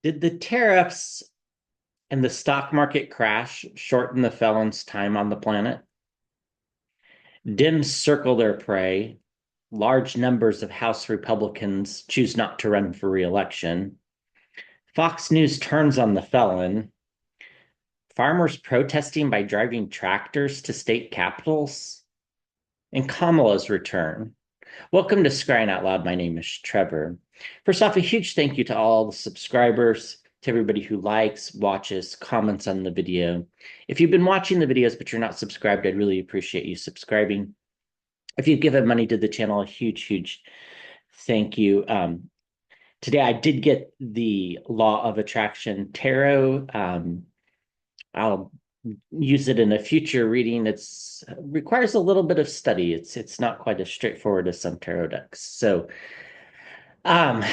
Did the tariffs and the stock market crash shorten the felon's time on the planet? Dems circle their prey. Large numbers of House Republicans choose not to run for re-election. Fox News turns on the felon. Farmers protesting by driving tractors to state capitals. And Kamala's return. Welcome to Scrying Out Loud. My name is Trevor. First off, a huge thank you to all the subscribers, to everybody who likes, watches, comments on the video. If you've been watching the videos but you're not subscribed, I'd really appreciate you subscribing. If you've given money to the channel, a huge thank you. Today I did get the Law of Attraction Tarot. I'll use it in a future reading. It's requires a little bit of study. It's not quite as straightforward as some tarot decks. Um,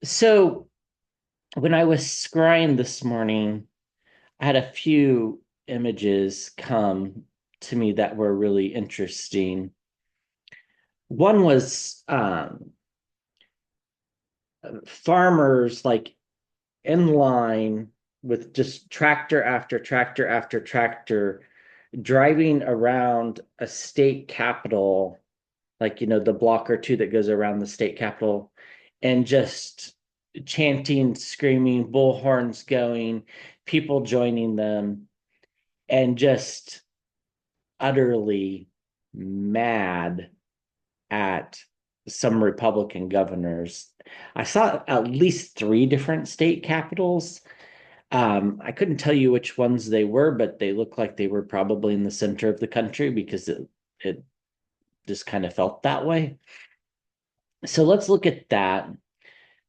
so when I was scrying this morning, I had a few images come to me that were really interesting. One was farmers like in line with just tractor after tractor after tractor driving around a state capitol, like, the block or two that goes around the state capitol, and just chanting, screaming, bullhorns going, people joining them, and just utterly mad at some Republican governors. I saw at least three different state capitals. I couldn't tell you which ones they were, but they looked like they were probably in the center of the country because it just kind of felt that way. So let's look at that.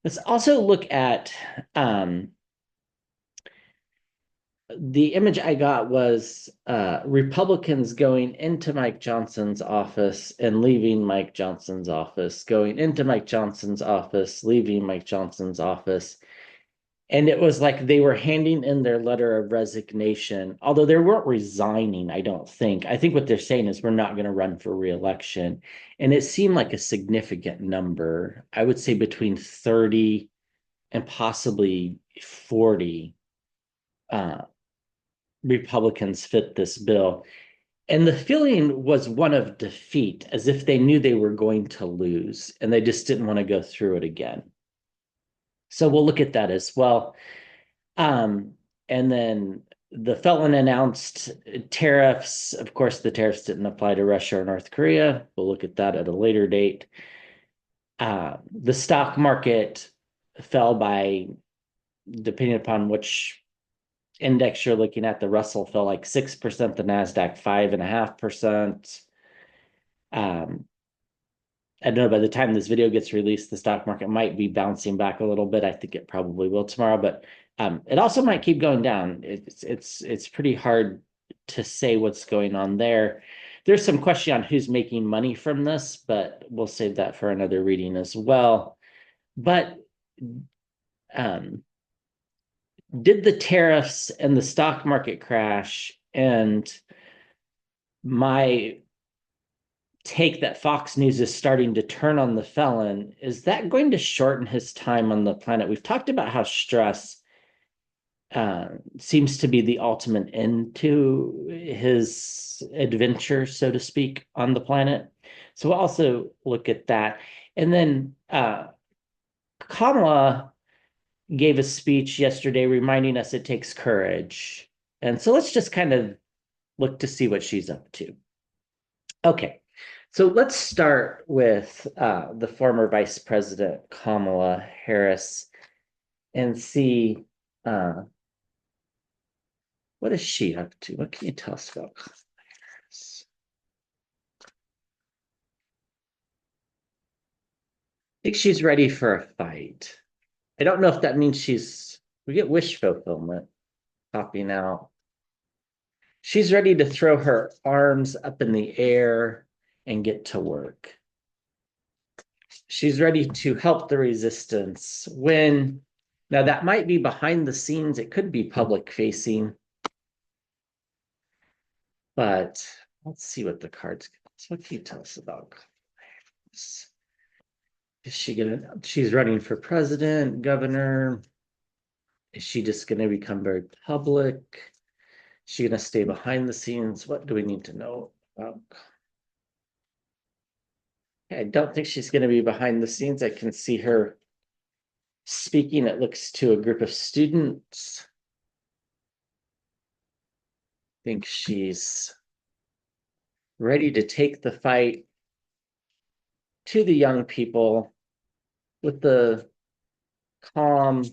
Let's also look at the image I got was Republicans going into Mike Johnson's office and leaving Mike Johnson's office, going into Mike Johnson's office, leaving Mike Johnson's office. And it was like they were handing in their letter of resignation, although they weren't resigning, I don't think. I think what they're saying is we're not going to run for reelection. And it seemed like a significant number. I would say between 30 and possibly 40 uh, Republicans fit this bill. And the feeling was one of defeat, as if they knew they were going to lose and they just didn't want to go through it again. So we'll look at that as well. And then the felon announced tariffs. Of course, the tariffs didn't apply to Russia or North Korea. We'll look at that at a later date. The stock market fell by, depending upon which index you're looking at, the Russell fell like 6%, the NASDAQ 5.5%. I don't know, by the time this video gets released, the stock market might be bouncing back a little bit. I think it probably will tomorrow, but it also might keep going down. It's pretty hard to say what's going on there. There's some question on who's making money from this, but we'll save that for another reading as well. But um, did the tariffs and the stock market crash and my take that Fox News is starting to turn on the felon, is that going to shorten his time on the planet? We've talked about how stress seems to be the ultimate end to his adventure, so to speak, on the planet. So we'll also look at that. And then Kamala gave a speech yesterday reminding us it takes courage. And so let's just kind of look to see what she's up to. Okay. So let's start with the former Vice President Kamala Harris and see what is she up to? What can you tell us about Kamala Harris? I think she's ready for a fight. I don't know if that means we get wish fulfillment popping out. She's ready to throw her arms up in the air and get to work. She's ready to help the resistance win. Now, that might be behind the scenes. It could be public facing. But let's see what the cards give us. What can you tell us about this? Is she gonna? She's running for president, governor. Is she just going to become very public? Is she going to stay behind the scenes? What do we need to know about? I don't think she's going to be behind the scenes. I can see her speaking, it looks, to a group of students. I think she's ready to take the fight to the young people with the calm,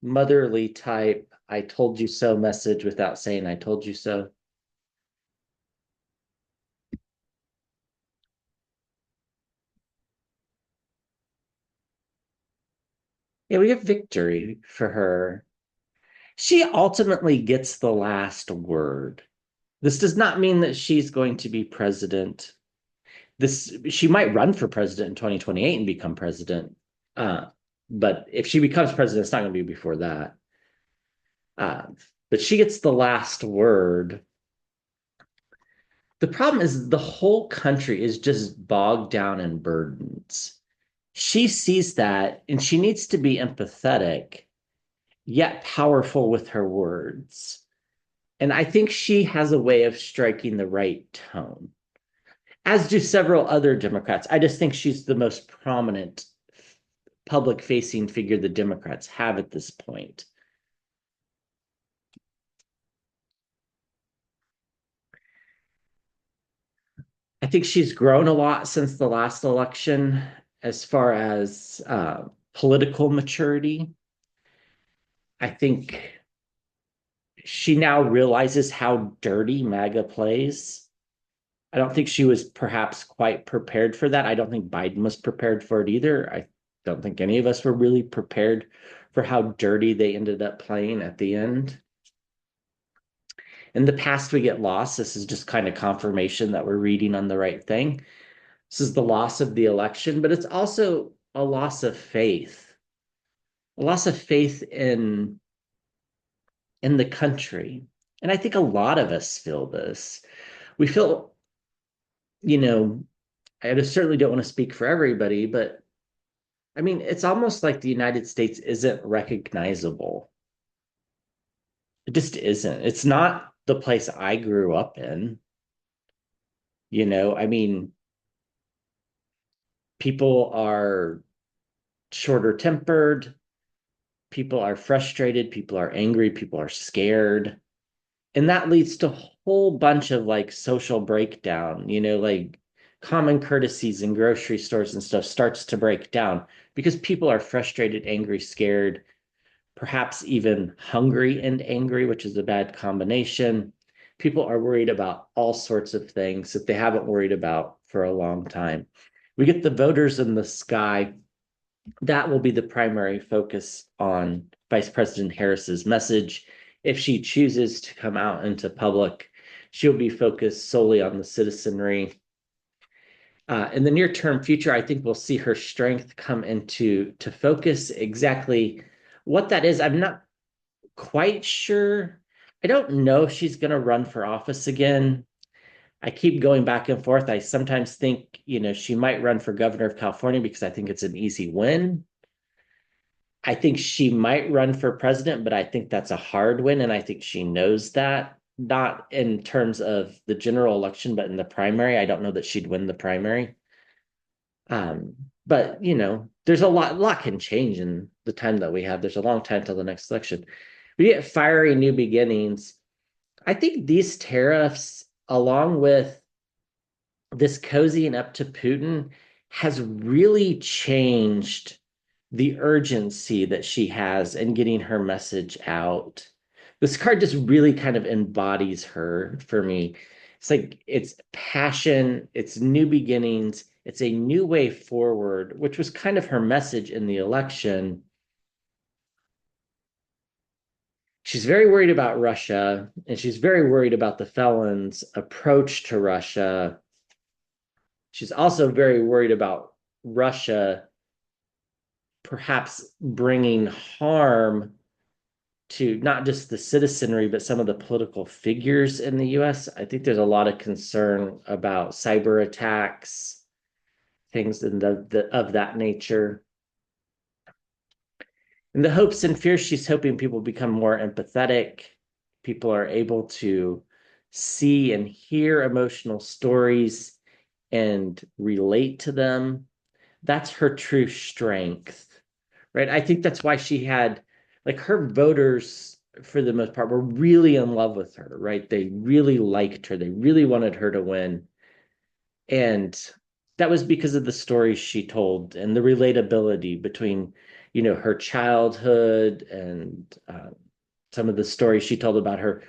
motherly type, I told you so message without saying I told you so. Yeah, we have victory for her. She ultimately gets the last word. This does not mean that she's going to be president. This She might run for president in 2028 and become president. Uh, but if she becomes president, it's not going to be before that. Uh, but she gets the last word. The problem is the whole country is just bogged down in burdens. She sees that and she needs to be empathetic, yet powerful with her words. And I think she has a way of striking the right tone, as do several other Democrats. I just think she's the most prominent public facing figure the Democrats have at this point. I think she's grown a lot since the last election as far as political maturity. I think she now realizes how dirty MAGA plays. I don't think she was perhaps quite prepared for that. I don't think Biden was prepared for it either. I don't think any of us were really prepared for how dirty they ended up playing at the end. In the past, we get lost. This is just kind of confirmation that we're reading on the right thing. This is the loss of the election, but it's also a loss of faith in the country. And I think a lot of us feel this. We feel, you know, I certainly don't want to speak for everybody, but I mean, it's almost like the United States isn't recognizable. It just isn't. It's not the place I grew up in. I mean, people are shorter tempered, people are frustrated, people are angry, people are scared. And that leads to a whole bunch of like social breakdown, like common courtesies in grocery stores and stuff starts to break down because people are frustrated, angry, scared, perhaps even hungry and angry, which is a bad combination. People are worried about all sorts of things that they haven't worried about for a long time. We get the voters in the sky. That will be the primary focus on Vice President Harris's message. If she chooses to come out into public, she'll be focused solely on the citizenry. In the near term future, I think we'll see her strength come into to focus. Exactly what that is, I'm not quite sure. I don't know if she's going to run for office again. I keep going back and forth. I sometimes think, she might run for governor of California because I think it's an easy win. I think she might run for president, but I think that's a hard win. And I think she knows that, not in terms of the general election, but in the primary. I don't know that she'd win the primary. But there's a lot can change in the time that we have. There's a long time till the next election. We get fiery new beginnings. I think these tariffs, along with this cozying up to Putin, has really changed the urgency that she has in getting her message out. This card just really kind of embodies her for me. It's like it's passion, it's new beginnings, it's a new way forward, which was kind of her message in the election. She's very worried about Russia, and she's very worried about the felons' approach to Russia. She's also very worried about Russia perhaps bringing harm to not just the citizenry, but some of the political figures in the US. I think there's a lot of concern about cyber attacks, things of that nature. In the hopes and fears, she's hoping people become more empathetic. People are able to see and hear emotional stories and relate to them. That's her true strength, right? I think that's why she had, like, her voters, for the most part, were really in love with her, right? They really liked her. They really wanted her to win. And that was because of the stories she told and the relatability between, her childhood and some of the stories she told about her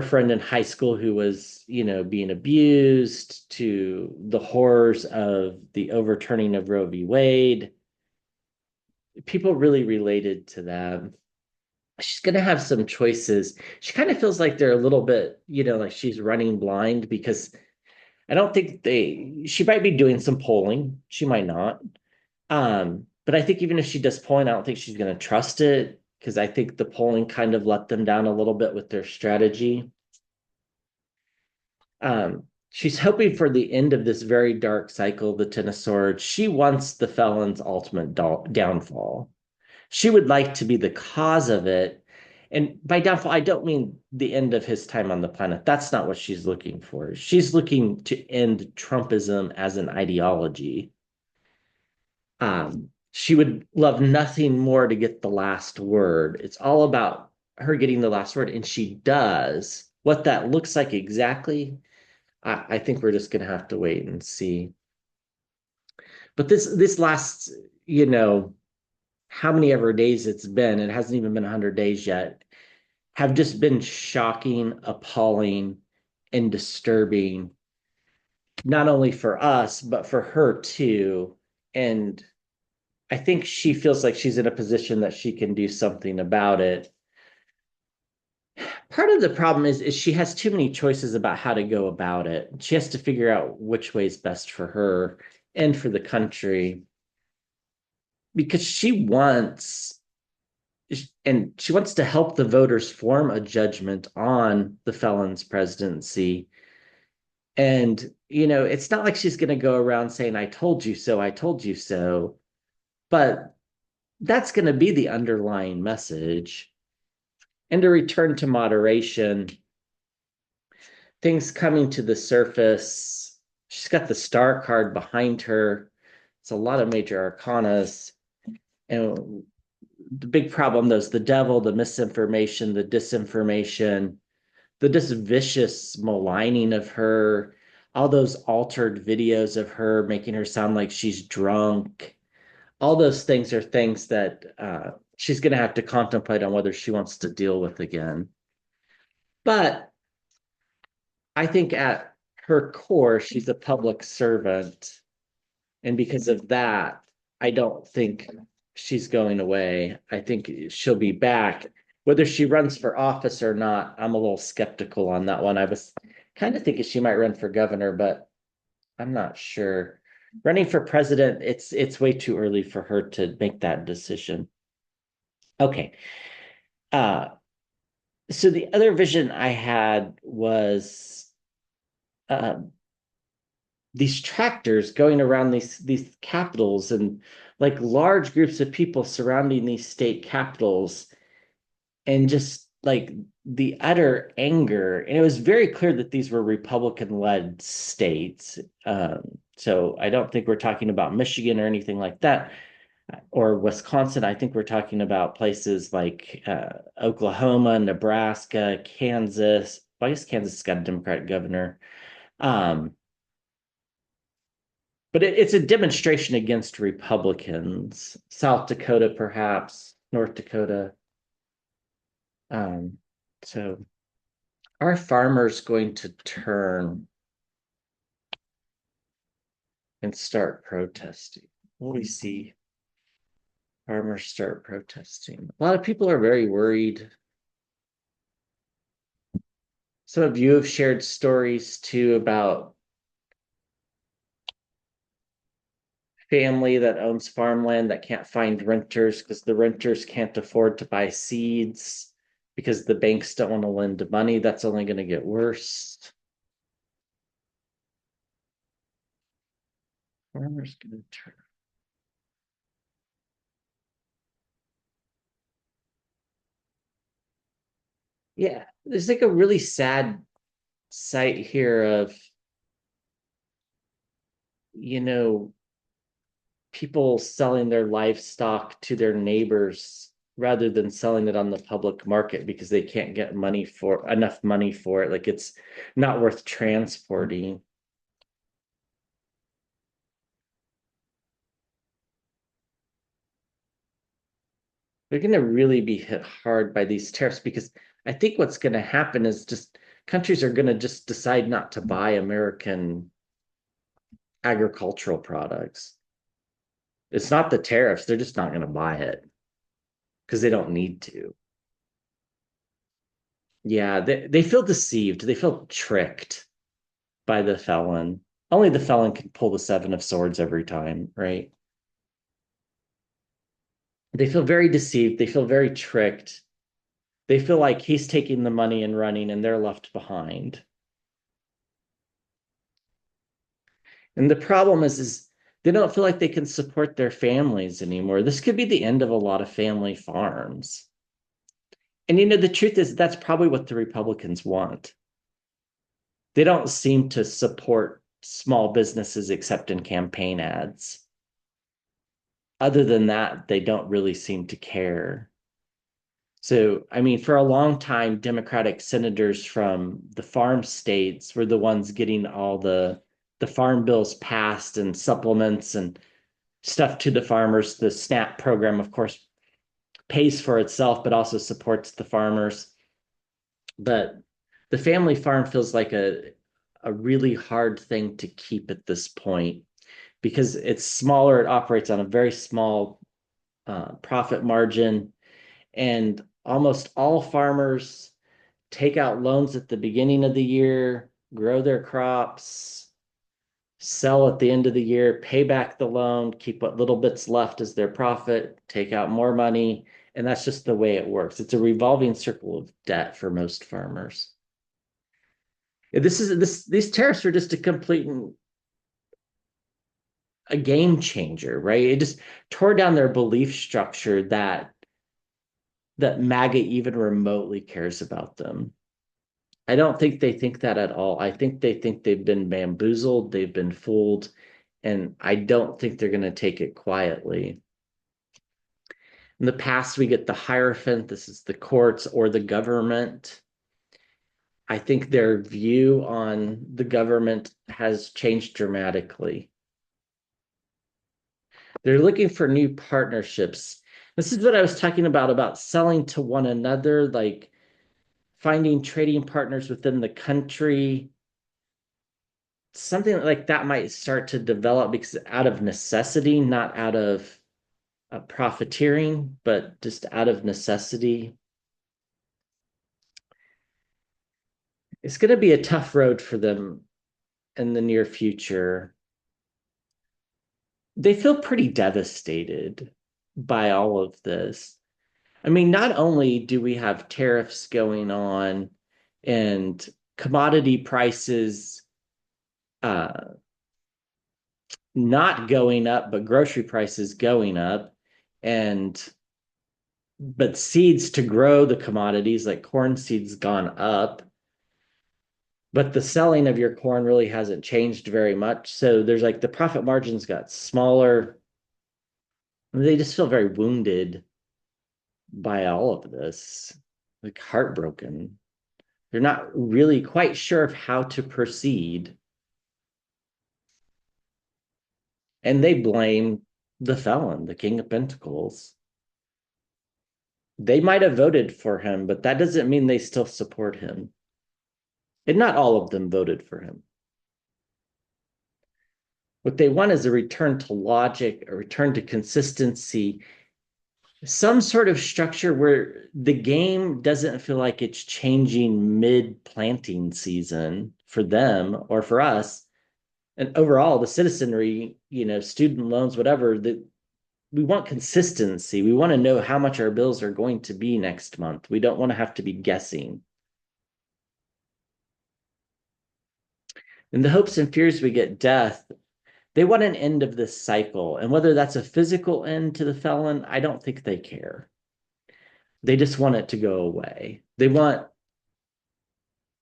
friend in high school who was, being abused, to the horrors of the overturning of Roe v. Wade. People really related to that. She's going to have some choices. She kind of feels like they're a little bit, like she's running blind, because I don't think she might be doing some polling. She might not. But I think even if she does polling, I don't think she's going to trust it, because I think the polling kind of let them down a little bit with their strategy. She's hoping for the end of this very dark cycle, the Ten of Swords. She wants the felon's ultimate downfall. She would like to be the cause of it. And by downfall, I don't mean the end of his time on the planet. That's not what she's looking for. She's looking to end Trumpism as an ideology. She would love nothing more to get the last word. It's all about her getting the last word, and she does. What that looks like exactly, I think we're just going to have to wait and see. But this last, how many ever days it's been, it hasn't even been 100 days yet, have just been shocking, appalling, and disturbing, not only for us, but for her too. And I think she feels like she's in a position that she can do something about it. Part of the problem is she has too many choices about how to go about it. She has to figure out which way is best for her and for the country, because she wants to help the voters form a judgment on the felon's presidency. And, it's not like she's going to go around saying, I told you so, I told you so. But that's going to be the underlying message. And to return to moderation, things coming to the surface. She's got the star card behind her. It's a lot of major arcanas. And the big problem, though, is the devil, the misinformation, the disinformation, the just vicious maligning of her, all those altered videos of her making her sound like she's drunk. All those things are things that she's going to have to contemplate on whether she wants to deal with again. But I think at her core, she's a public servant. And because of that, I don't think she's going away. I think she'll be back. Whether she runs for office or not, I'm a little skeptical on that one. I was kind of thinking she might run for governor, but I'm not sure. Running for president, it's way too early for her to make that decision. Okay. Uh, so the other vision I had was uh, these tractors going around these capitals, and like large groups of people surrounding these state capitals, and just like the utter anger. And it was very clear that these were Republican led states. So I don't think we're talking about Michigan or anything like that, or Wisconsin. I think we're talking about places like Oklahoma, Nebraska, Kansas. Well, I guess Kansas has got a Democratic governor. Um, but it's a demonstration against Republicans. South Dakota, perhaps, North Dakota. Um, so are farmers going to turn and start protesting? Will we see farmers start protesting? A lot of people are very worried. Some of you have shared stories too about family that owns farmland that can't find renters because the renters can't afford to buy seeds because the banks don't want to lend money. That's only going to get worse. Farmers going to turn. Yeah, there's like a really sad sight here of, you know, people selling their livestock to their neighbors rather than selling it on the public market because they can't get enough money for it. Like it's not worth transporting. They're going to really be hit hard by these tariffs because I think what's going to happen is just countries are going to just decide not to buy American agricultural products. It's not the tariffs, they're just not going to buy it because they don't need to. Yeah, they feel deceived. They feel tricked by the felon. Only the felon can pull the seven of swords every time, right? They feel very deceived. They feel very tricked. They feel like he's taking the money and running and they're left behind. And the problem is they don't feel like they can support their families anymore. This could be the end of a lot of family farms. And the truth is that's probably what the Republicans want. They don't seem to support small businesses except in campaign ads. Other than that, they don't really seem to care. So, I mean, for a long time, Democratic senators from the farm states were the ones getting all the farm bills passed and supplements and stuff to the farmers. The SNAP program, of course, pays for itself, but also supports the farmers. But the family farm feels like a really hard thing to keep at this point because it's smaller. It operates on a very small profit margin, and almost all farmers take out loans at the beginning of the year, grow their crops, sell at the end of the year, pay back the loan, keep what little bits left as their profit, take out more money. And that's just the way it works. It's a revolving circle of debt for most farmers. These tariffs are just a game changer, right? It just tore down their belief structure that MAGA even remotely cares about them. I don't think they think that at all. I think they think they've been bamboozled, they've been fooled, and I don't think they're going to take it quietly. In the past, we get the Hierophant, this is the courts or the government. I think their view on the government has changed dramatically. They're looking for new partnerships. This is what I was talking about selling to one another, like finding trading partners within the country. Something like that might start to develop because out of necessity, not out of profiteering, but just out of necessity. It's going to be a tough road for them in the near future. They feel pretty devastated by all of this. I mean, not only do we have tariffs going on and commodity prices uh, not going up, but grocery prices going up, and but seeds to grow the commodities like corn seeds gone up, but the selling of your corn really hasn't changed very much. So there's like the profit margins got smaller. They just feel very wounded by all of this, like heartbroken. They're not really quite sure of how to proceed. And they blame the felon, the King of Pentacles. They might have voted for him, but that doesn't mean they still support him. And not all of them voted for him. What they want is a return to logic, a return to consistency, some sort of structure where the game doesn't feel like it's changing mid planting season for them or for us. And overall, the citizenry, student loans, whatever, that we want consistency. We want to know how much our bills are going to be next month. We don't want to have to be guessing. In the hopes and fears we get death, they want an end of this cycle. And whether that's a physical end to the felon, I don't think they care. They just want it to go away. They want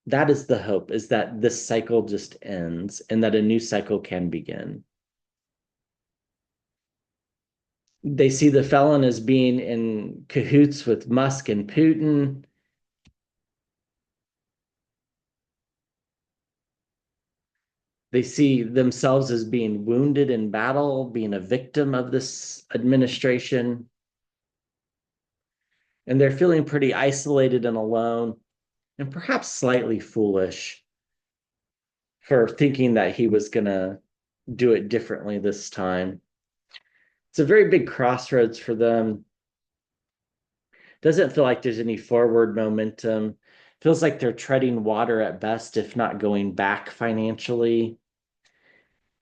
That is the hope, is that this cycle just ends and that a new cycle can begin. They see the felon as being in cahoots with Musk and Putin. They see themselves as being wounded in battle, being a victim of this administration. And they're feeling pretty isolated and alone, and perhaps slightly foolish for thinking that he was going to do it differently this time. It's a very big crossroads for them. Doesn't feel like there's any forward momentum. Feels like they're treading water at best, if not going back financially.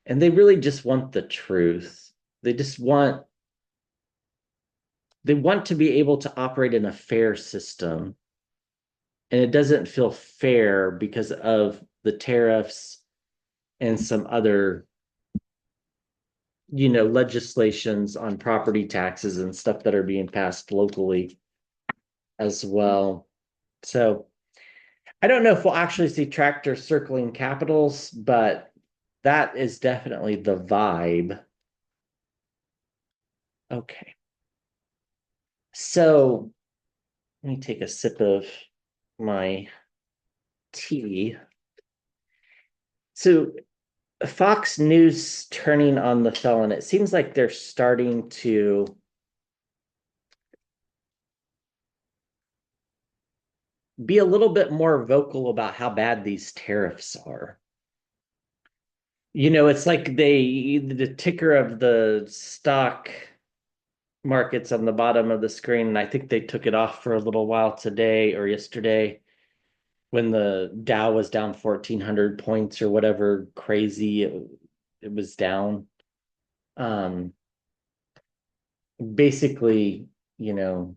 And they really just want the truth. They just want they want to be able to operate in a fair system. And it doesn't feel fair because of the tariffs and some other, legislations on property taxes and stuff that are being passed locally as well. So I don't know if we'll actually see tractors circling capitals, but that is definitely the vibe. Okay. So let me take a sip of my tea. So Fox News turning on the felon, it seems like they're starting to be a little bit more vocal about how bad these tariffs are. It's like the ticker of the stock markets on the bottom of the screen, and I think they took it off for a little while today or yesterday when the Dow was down 1,400 points or whatever crazy it was down. Um, Basically, you know,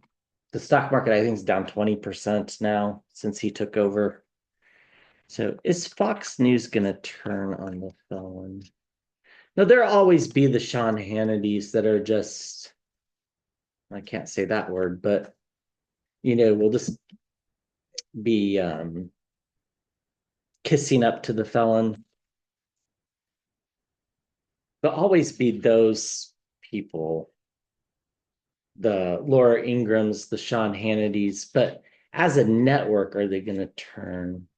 the stock market I think is down 20% now since he took over. So is Fox News gonna turn on the phone? Now there'll always be the Sean Hannitys that are just, I can't say that word, but we'll just be kissing up to the felon. There'll always be those people, the Laura Ingrams, the Sean Hannitys, but as a network, are they going to turn?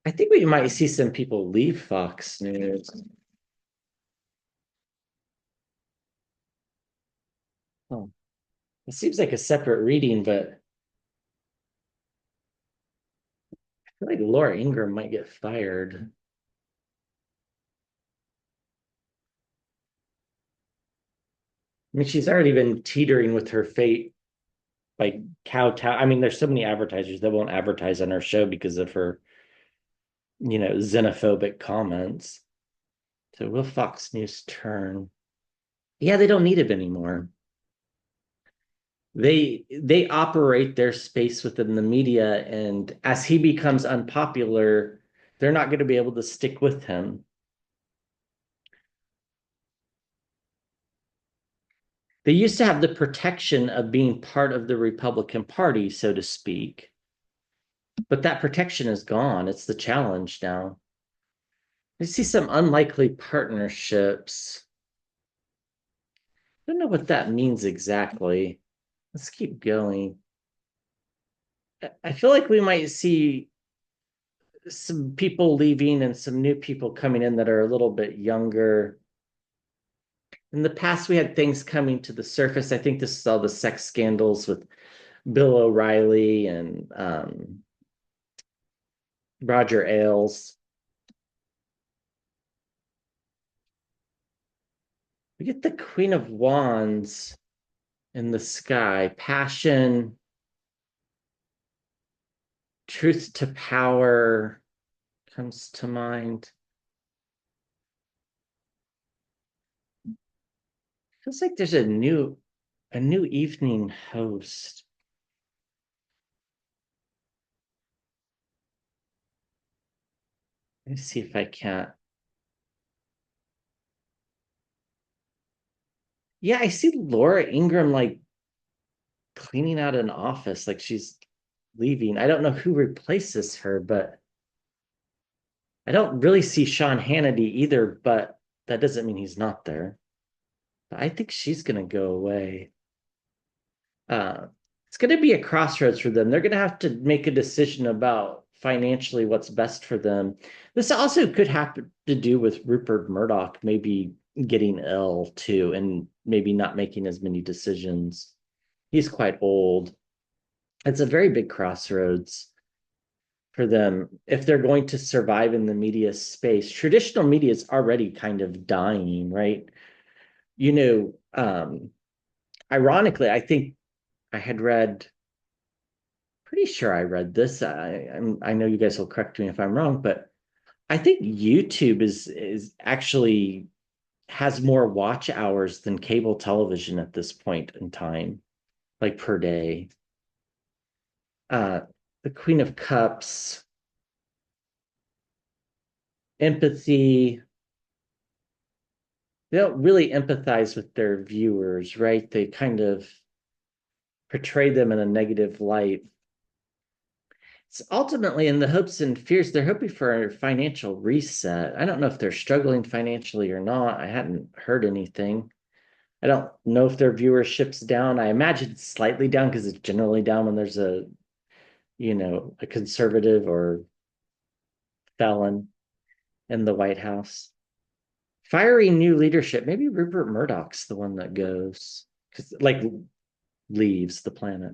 I think we might see some people leave Fox News. Oh, it seems like a separate reading, but I feel like Laura Ingraham might get fired. I mean, she's already been teetering with her fate by kowtow. I mean, there's so many advertisers that won't advertise on her show because of her, xenophobic comments. So will Fox News turn? Yeah, they don't need him anymore. They operate their space within the media, and as he becomes unpopular, they're not going to be able to stick with him. They used to have the protection of being part of the Republican Party, so to speak, but that protection is gone. It's the challenge now. I see some unlikely partnerships. I don't know what that means exactly. Let's keep going. I feel like we might see some people leaving and some new people coming in that are a little bit younger. In the past, we had things coming to the surface. I think this is all the sex scandals with Bill O'Reilly and Roger Ailes. We get the Queen of Wands in the sky. Passion, truth to power comes to mind. Feels like there's a new evening host. Let me see if I can't. Yeah, I see Laura Ingraham like cleaning out an office, like she's leaving. I don't know who replaces her, but I don't really see Sean Hannity either, but that doesn't mean he's not there. But I think she's gonna go away. Uh, it's gonna be a crossroads for them. They're gonna have to make a decision about financially what's best for them. This also could have to do with Rupert Murdoch maybe getting ill too, and maybe not making as many decisions. He's quite old. It's a very big crossroads for them if they're going to survive in the media space. Traditional media is already kind of dying, right? You know, ironically, I think I had read, pretty sure I read this. I know you guys will correct me if I'm wrong, but I think YouTube is actually has more watch hours than cable television at this point in time, like per day. Uh, the Queen of Cups, empathy, they don't really empathize with their viewers, right? They kind of portray them in a negative light. It's ultimately in the hopes and fears, they're hoping for a financial reset. I don't know if they're struggling financially or not. I hadn't heard anything. I don't know if their viewership's down. I imagine it's slightly down because it's generally down when there's a conservative or felon in the White House. Fiery new leadership. Maybe Rupert Murdoch's the one that goes, because like leaves the planet.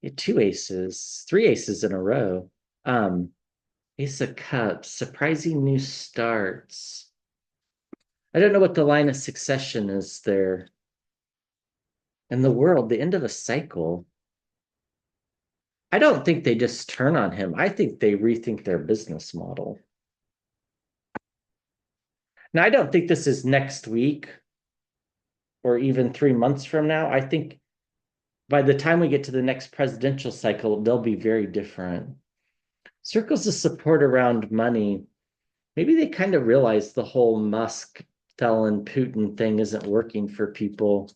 Yeah, two aces, three aces in a row. Um, Ace of Cups, surprising new starts. I don't know what the line of succession is there. In the world, the end of a cycle. I don't think they just turn on him. I think they rethink their business model. Now, I don't think this is next week or even 3 months from now. I think by the time we get to the next presidential cycle, they'll be very different. Circles of support around money. Maybe they kind of realize the whole Musk, Felon, Putin thing isn't working for people,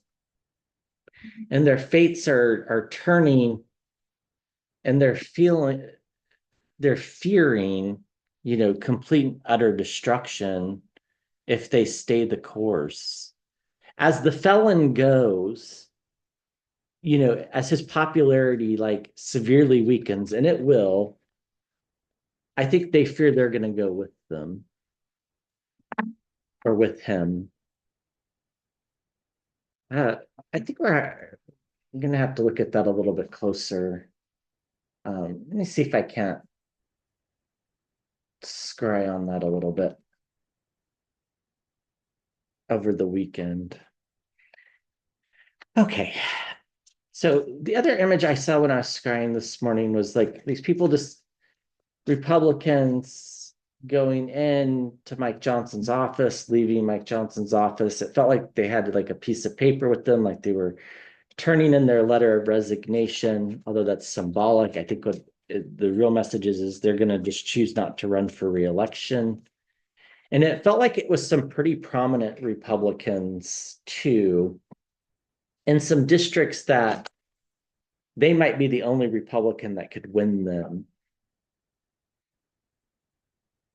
and their fates are turning, and they're fearing, complete utter destruction if they stay the course. As the felon goes, as his popularity like severely weakens, and it will, I think they fear they're going to go with them or with him. Uh, I think we're going to have to look at that a little bit closer. Let me see if I can't scry on that a little bit over the weekend. Okay. So the other image I saw when I was scrying this morning was like these people, just Republicans going in to Mike Johnson's office, leaving Mike Johnson's office. It felt like they had like a piece of paper with them, like they were turning in their letter of resignation, although that's symbolic. I think what the real message is they're going to just choose not to run for reelection. And it felt like it was some pretty prominent Republicans too, in some districts that they might be the only Republican that could win them.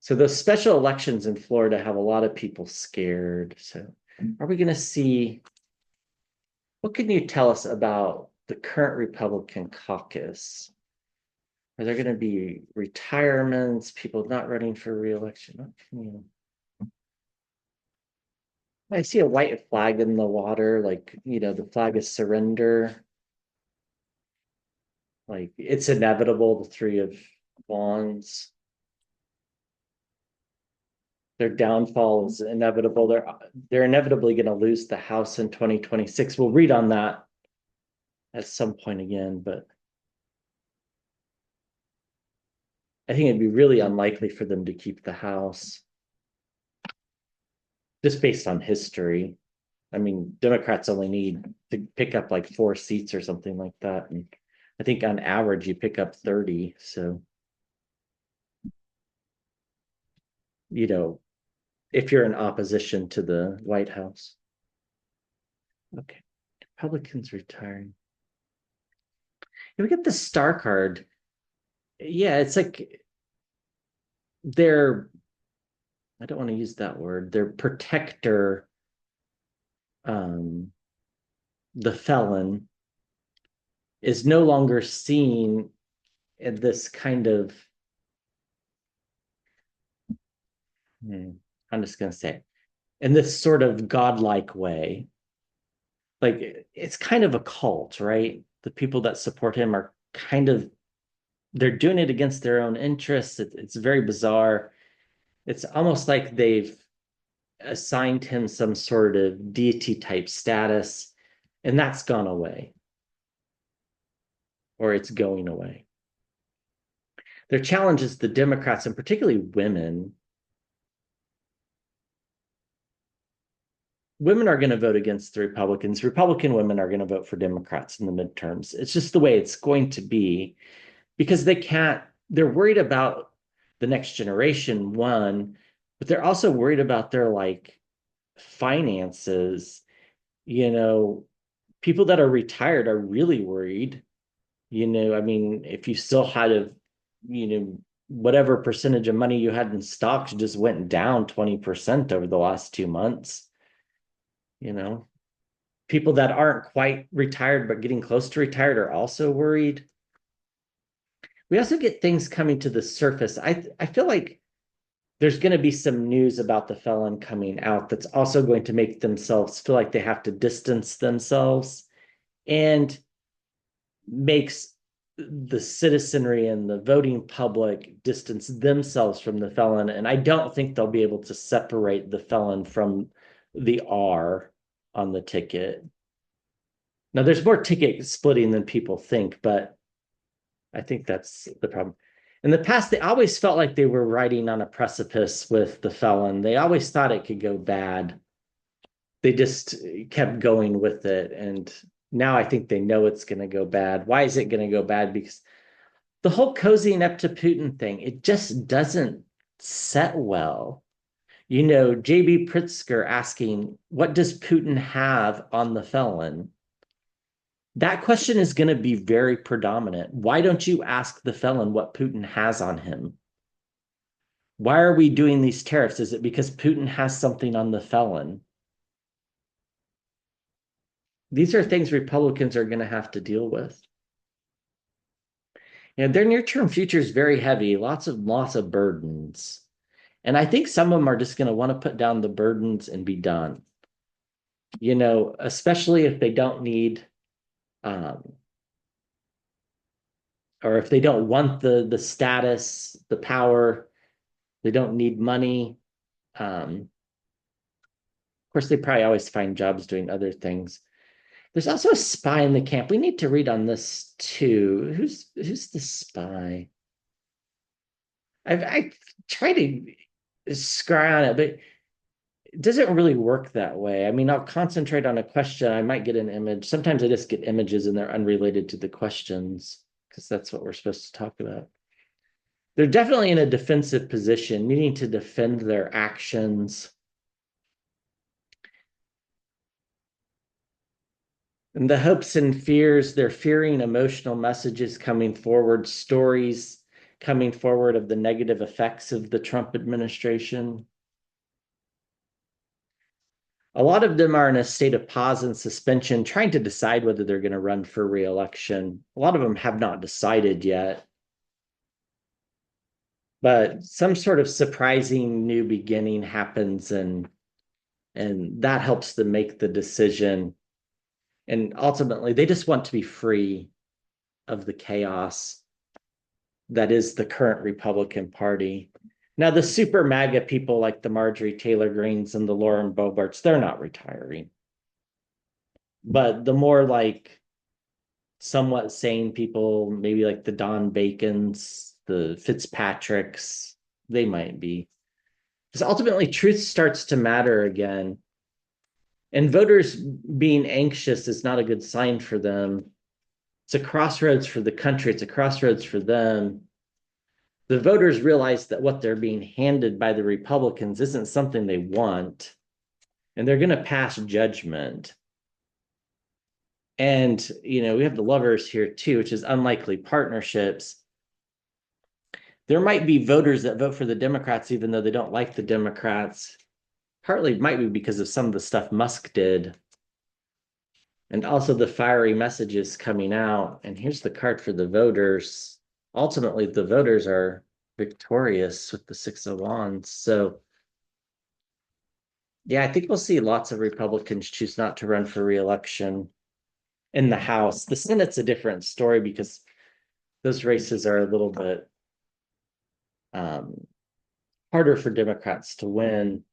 So those special elections in Florida have a lot of people scared. So are we going to see, what can you tell us about the current Republican caucus? Are there going to be retirements, people not running for reelection? What can you... I see a white flag in the water, like, the flag is surrender. Like it's inevitable, the three of wands. Their downfall is inevitable. They're inevitably going to lose the House in 2026. We'll read on that at some point again, but I think it'd be really unlikely for them to keep the House just based on history. I mean, Democrats only need to pick up like 4 seats or something like that. And I think on average you pick up 30. So, you know, if you're in opposition to the White House. Okay. Republicans retiring. We get the star card. Yeah, it's like they're, I don't want to use that word, their protector, um, the felon, is no longer seen in this kind of, I'm just going to say, in this sort of godlike way. Like it's kind of a cult, right? The people that support him are kind of, they're doing it against their own interests. It's very bizarre. It's almost like they've assigned him some sort of deity type status, and that's gone away, or it's going away. Their challenge is the Democrats, and particularly women. Women are going to vote against the Republicans. Republican women are going to vote for Democrats in the midterms. It's just the way it's going to be because they can't, they're worried about the next generation, one, but they're also worried about their like finances. You know, people that are retired are really worried. I mean, if you still had a, whatever percentage of money you had in stocks just went down 20% over the last 2 months, you know, people that aren't quite retired but getting close to retired are also worried. We also get things coming to the surface. I feel like there's going to be some news about the felon coming out that's also going to make themselves feel like they have to distance themselves and makes the citizenry and the voting public distance themselves from the felon. And I don't think they'll be able to separate the felon from the R on the ticket. Now, there's more ticket splitting than people think, but I think that's the problem. In the past, they always felt like they were riding on a precipice with the felon. They always thought it could go bad. They just kept going with it. And now I think they know it's going to go bad. Why is it going to go bad? Because the whole cozying up to Putin thing, it just doesn't set well. JB Pritzker asking, what does Putin have on the felon? That question is going to be very predominant. Why don't you ask the felon what Putin has on him? Why are we doing these tariffs? Is it because Putin has something on the felon? These are things Republicans are going to have to deal with. Their near-term future is very heavy, lots of burdens. And I think some of them are just going to want to put down the burdens and be done. Especially if they don't need um, or if they don't want the status, the power, they don't need money. Of course, they probably always find jobs doing other things. There's also a spy in the camp. We need to read on this too. Who's the spy? I try to scry on it, but it doesn't really work that way. I mean, I'll concentrate on a question. I might get an image. Sometimes I just get images and they're unrelated to the questions because that's what we're supposed to talk about. They're definitely in a defensive position, needing to defend their actions. And the hopes and fears, they're fearing emotional messages coming forward, stories coming forward of the negative effects of the Trump administration. A lot of them are in a state of pause and suspension, trying to decide whether they're going to run for reelection. A lot of them have not decided yet. But some sort of surprising new beginning happens and that helps them make the decision. And ultimately, they just want to be free of the chaos that is the current Republican Party. Now, the super MAGA people like the Marjorie Taylor Greens and the Lauren Boeberts, they're not retiring. But the more like somewhat sane people, maybe like the Don Bacons, the Fitzpatricks, they might be. Because ultimately, truth starts to matter again. And voters being anxious is not a good sign for them. It's a crossroads for the country, it's a crossroads for them. The voters realize that what they're being handed by the Republicans isn't something they want, and they're going to pass judgment. And, we have the lovers here too, which is unlikely partnerships. There might be voters that vote for the Democrats, even though they don't like the Democrats. Partly might be because of some of the stuff Musk did. And also the fiery messages coming out. And here's the card for the voters. Ultimately, the voters are victorious with the Six of Wands. So, yeah, I think we'll see lots of Republicans choose not to run for reelection in the House. The Senate's a different story because those races are a little bit um, harder for Democrats to win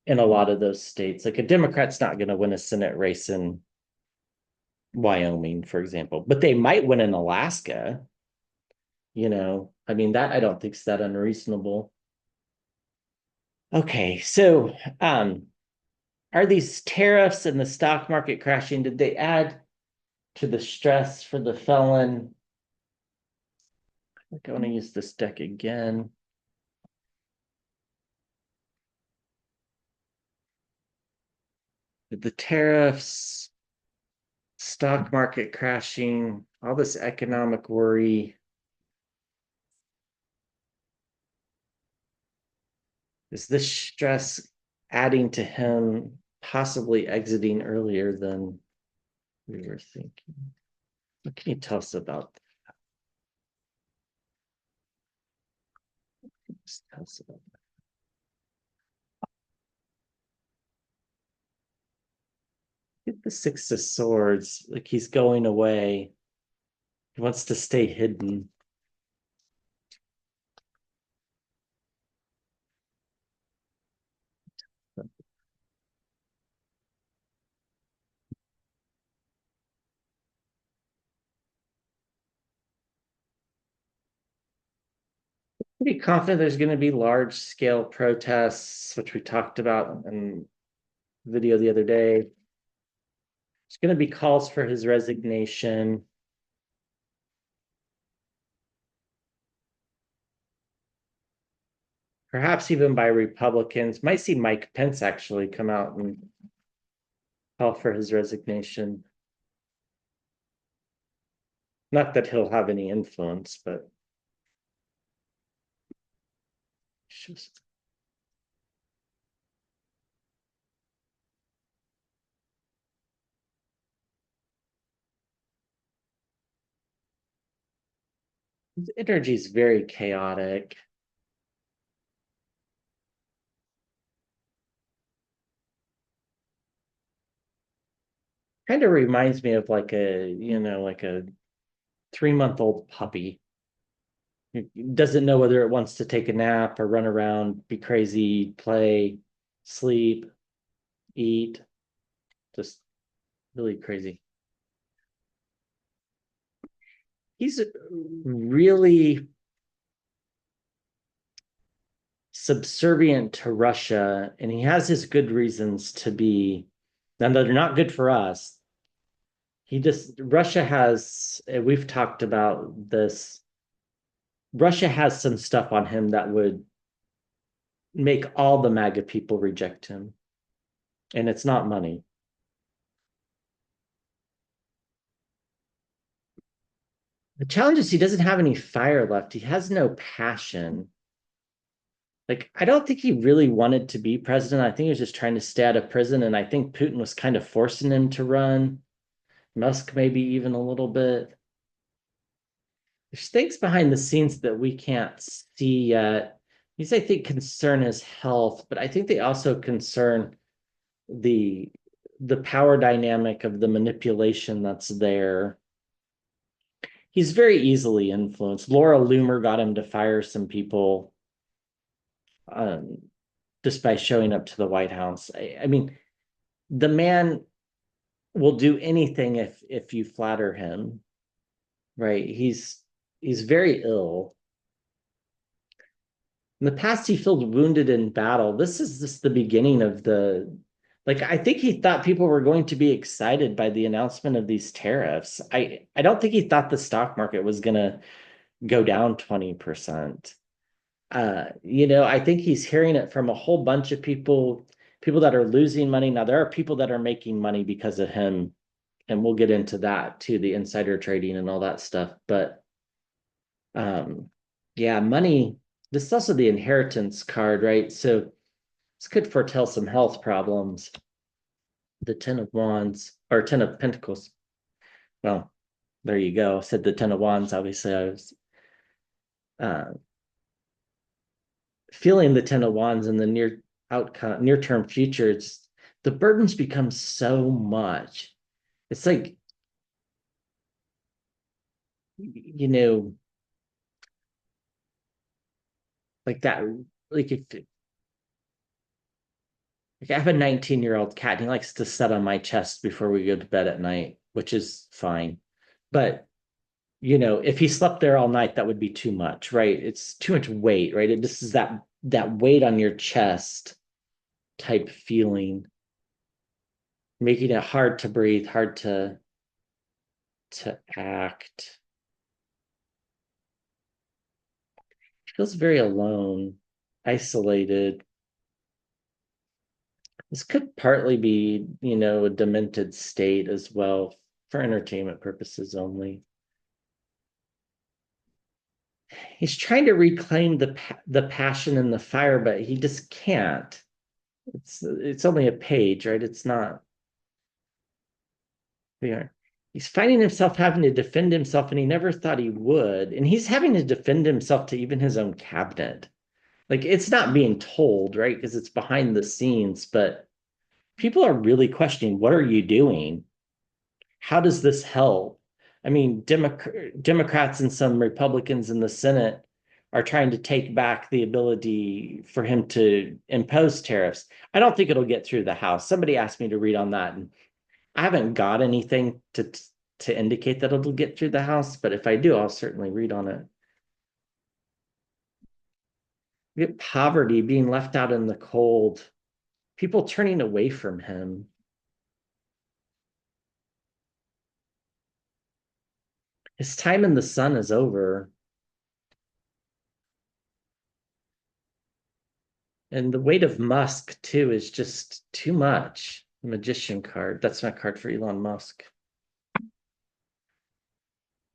in a lot of those states. Like a Democrat's not going to win a Senate race in Wyoming, for example, but they might win in Alaska. I mean, that I don't think is that unreasonable. Okay, so are these tariffs and the stock market crashing, did they add to the stress for the felon? I want to use this deck again. The tariffs, stock market crashing, all this economic worry. Is this stress adding to him possibly exiting earlier than we were thinking? What can you tell us about this? Tell us about Get the Six of Swords, like he's going away. He wants to stay hidden. Pretty confident there's going to be large scale protests, which we talked about in the video the other day. There's going to be calls for his resignation. Perhaps even by Republicans. Might see Mike Pence actually come out and call for his resignation. Not that he'll have any influence, but just his energy is very chaotic. Kind of reminds me of like a 3-month-old puppy. It doesn't know whether it wants to take a nap or run around, be crazy, play, sleep, eat, just really crazy. He's really subservient to Russia, and he has his good reasons to be. Now, they're not good for us. Russia has, we've talked about this. Russia has some stuff on him that would make all the MAGA people reject him, and it's not money. The challenge is he doesn't have any fire left. He has no passion. Like, I don't think he really wanted to be president. I think he was just trying to stay out of prison. And I think Putin was kind of forcing him to run. Musk, maybe even a little bit. There's things behind the scenes that we can't see yet. These, I think, concern his health, but I think they also concern the the power dynamic of the manipulation that's there. He's very easily influenced. Laura Loomer got him to fire some people um, just by showing up to the White House. I mean, the man will do anything if you flatter him, right? He's very ill. In the past, he felt wounded in battle. This is just the beginning of the like I think he thought people were going to be excited by the announcement of these tariffs. I don't think he thought the stock market was gonna go down 20%. I think he's hearing it from a whole bunch of people that are losing money. Now there are people that are making money because of him and we'll get into that too, the insider trading and all that stuff. But yeah, money, this is also the inheritance card, right? So this could foretell some health problems. The Ten of Wands or Ten of Pentacles. Well, there you go. I said the Ten of Wands. Obviously, I was uh, feeling the Ten of Wands in the near term future. It's the burdens become so much. It's like, you know, like that. Like if like I have a 19-year-old cat, and he likes to sit on my chest before we go to bed at night, which is fine. But if he slept there all night, that would be too much, right? It's too much weight, right? This is that weight on your chest type feeling, making it hard to breathe, hard to act. Feels very alone, isolated. This could partly be, a demented state as well for entertainment purposes only. He's trying to reclaim the passion and the fire, but he just can't. It's only a page, right? It's not. Yeah. He's finding himself having to defend himself, and he never thought he would. And he's having to defend himself to even his own cabinet. Like it's not being told, right? Because it's behind the scenes, but people are really questioning, what are you doing? How does this help? I mean, Democrats and some Republicans in the Senate are trying to take back the ability for him to impose tariffs. I don't think it'll get through the House. Somebody asked me to read on that, and I haven't got anything to indicate that it'll get through the House, but if I do, I'll certainly read on it. We get poverty, being left out in the cold, people turning away from him. His time in the sun is over. And the weight of Musk, too, is just too much. The Magician card. That's my card for Elon Musk.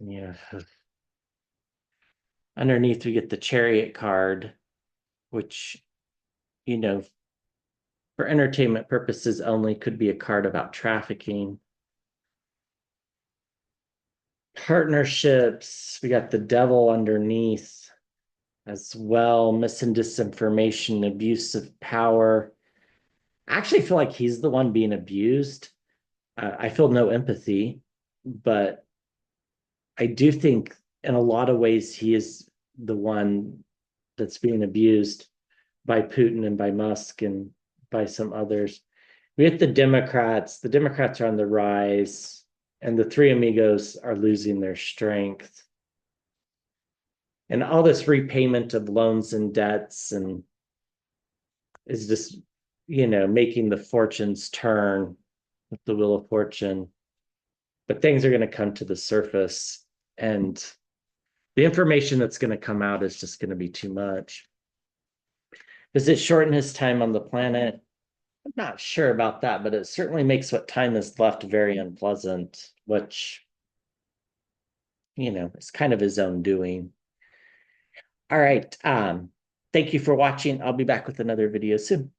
Yeah. Underneath, we get the Chariot card, which, you know, for entertainment purposes only, could be a card about trafficking. Partnerships, we got the Devil underneath as well. Mis and disinformation, abuse of power. I actually feel like he's the one being abused. I feel no empathy, but I do think in a lot of ways he is the one that's being abused by Putin and by Musk and by some others. We have the Democrats. The Democrats are on the rise, and the three amigos are losing their strength. And all this repayment of loans and debts and is just, making the fortunes turn with the Wheel of Fortune. But things are going to come to the surface, and the information that's going to come out is just going to be too much. Does it shorten his time on the planet? I'm not sure about that, but it certainly makes what time is left very unpleasant, which, is kind of his own doing. All right. Thank you for watching. I'll be back with another video soon.